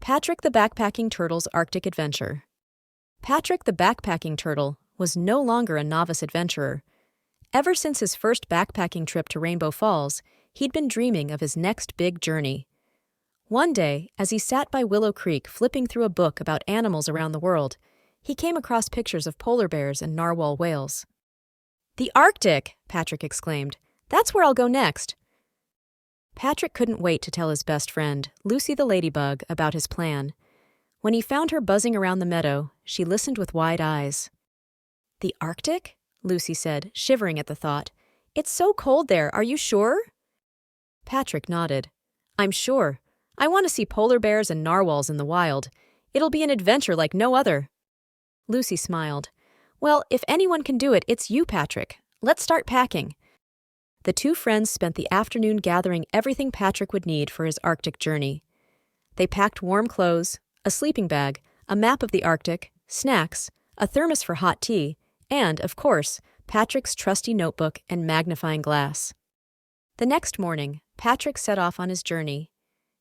Patrick the Backpacking Turtle's Arctic Adventure. Patrick the Backpacking Turtle was no longer a novice adventurer. Ever since his first backpacking trip to Rainbow Falls, he'd been dreaming of his next big journey. One day, as he sat by Willow Creek flipping through a book about animals around the world, he came across pictures of polar bears and narwhal whales. "The Arctic!" Patrick exclaimed. "That's where I'll go next." Patrick couldn't wait to tell his best friend, Lucy the ladybug, about his plan. When he found her buzzing around the meadow, she listened with wide eyes. "The Arctic?" Lucy said, shivering at the thought. "It's so cold there, are you sure?" Patrick nodded. "I'm sure. I want to see polar bears and narwhals in the wild. It'll be an adventure like no other." Lucy smiled. "Well, if anyone can do it, it's you, Patrick. Let's start packing." The two friends spent the afternoon gathering everything Patrick would need for his Arctic journey. They packed warm clothes, a sleeping bag, a map of the Arctic, snacks, a thermos for hot tea, and, of course, Patrick's trusty notebook and magnifying glass. The next morning, Patrick set off on his journey.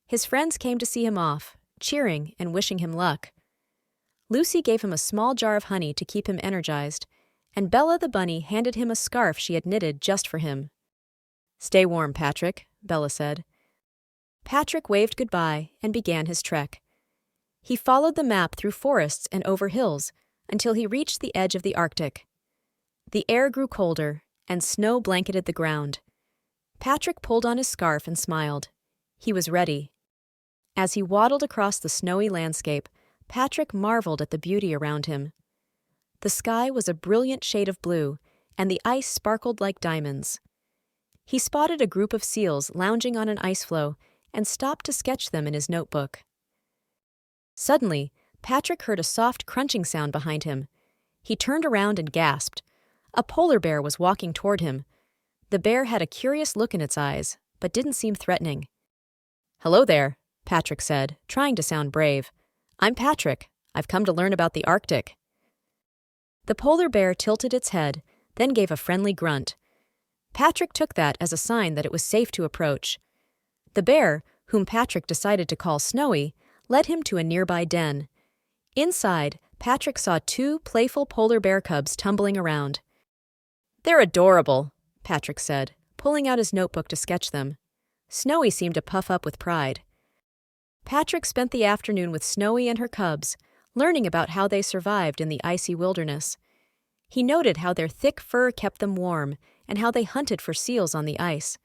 His friends came to see him off, cheering and wishing him luck. Lucy gave him a small jar of honey to keep him energized, and Bella the bunny handed him a scarf she had knitted just for him. "Stay warm, Patrick," Bella said. Patrick waved goodbye and began his trek. He followed the map through forests and over hills until he reached the edge of the Arctic. The air grew colder, and snow blanketed the ground. Patrick pulled on his scarf and smiled. He was ready. As he waddled across the snowy landscape, Patrick marveled at the beauty around him. The sky was a brilliant shade of blue, and the ice sparkled like diamonds. He spotted a group of seals lounging on an ice floe and stopped to sketch them in his notebook. Suddenly, Patrick heard a soft crunching sound behind him. He turned around and gasped. A polar bear was walking toward him. The bear had a curious look in its eyes, but didn't seem threatening. "Hello there," Patrick said, trying to sound brave. "I'm Patrick. I've come to learn about the Arctic." The polar bear tilted its head, then gave a friendly grunt. Patrick took that as a sign that it was safe to approach. The bear, whom Patrick decided to call Snowy, led him to a nearby den. Inside, Patrick saw two playful polar bear cubs tumbling around. "They're adorable," Patrick said, pulling out his notebook to sketch them. Snowy seemed to puff up with pride. Patrick spent the afternoon with Snowy and her cubs, learning about how they survived in the icy wilderness. He noted how their thick fur kept them warm and how they hunted for seals on the ice.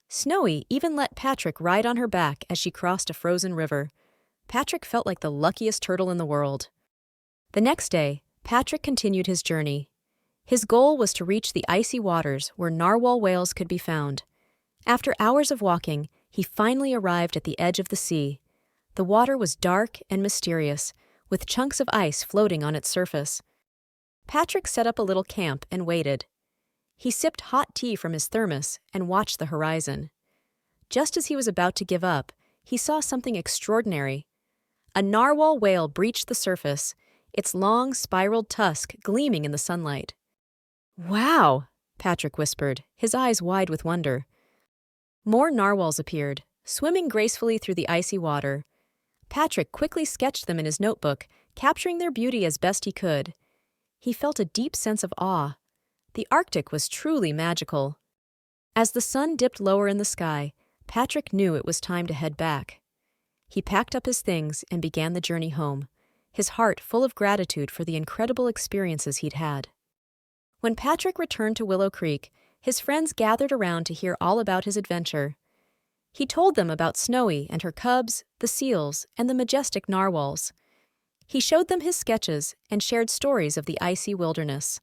Snowy even let Patrick ride on her back as she crossed a frozen river. Patrick felt like the luckiest turtle in the world. The next day, Patrick continued his journey. His goal was to reach the icy waters where narwhal whales could be found. After hours of walking, he finally arrived at the edge of the sea. The water was dark and mysterious, with chunks of ice floating on its surface. Patrick set up a little camp and waited. He sipped hot tea from his thermos and watched the horizon. Just as he was about to give up, he saw something extraordinary. A narwhal whale breached the surface, its long, spiraled tusk gleaming in the sunlight. "Wow!" Patrick whispered, his eyes wide with wonder. More narwhals appeared, swimming gracefully through the icy water. Patrick quickly sketched them in his notebook, capturing their beauty as best he could. He felt a deep sense of awe. The Arctic was truly magical. As the sun dipped lower in the sky, Patrick knew it was time to head back. He packed up his things and began the journey home, his heart full of gratitude for the incredible experiences he'd had. When Patrick returned to Willow Creek, his friends gathered around to hear all about his adventure. He told them about Snowy and her cubs, the seals, and the majestic narwhals. He showed them his sketches and shared stories of the icy wilderness.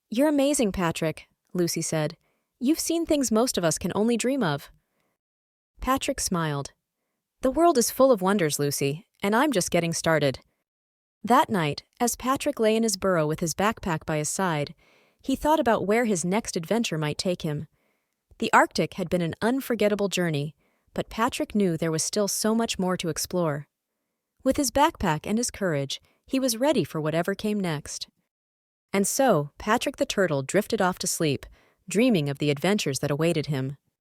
"You're amazing, Patrick," Lucy said. "You've seen things most of us can only dream of." Patrick smiled. "The world is full of wonders, Lucy, and I'm just getting started." That night, as Patrick lay in his burrow with his backpack by his side, he thought about where his next adventure might take him. The Arctic had been an unforgettable journey, but Patrick knew there was still so much more to explore. With his backpack and his courage, he was ready for whatever came next. And so, Patrick the Turtle drifted off to sleep, dreaming of the adventures that awaited him.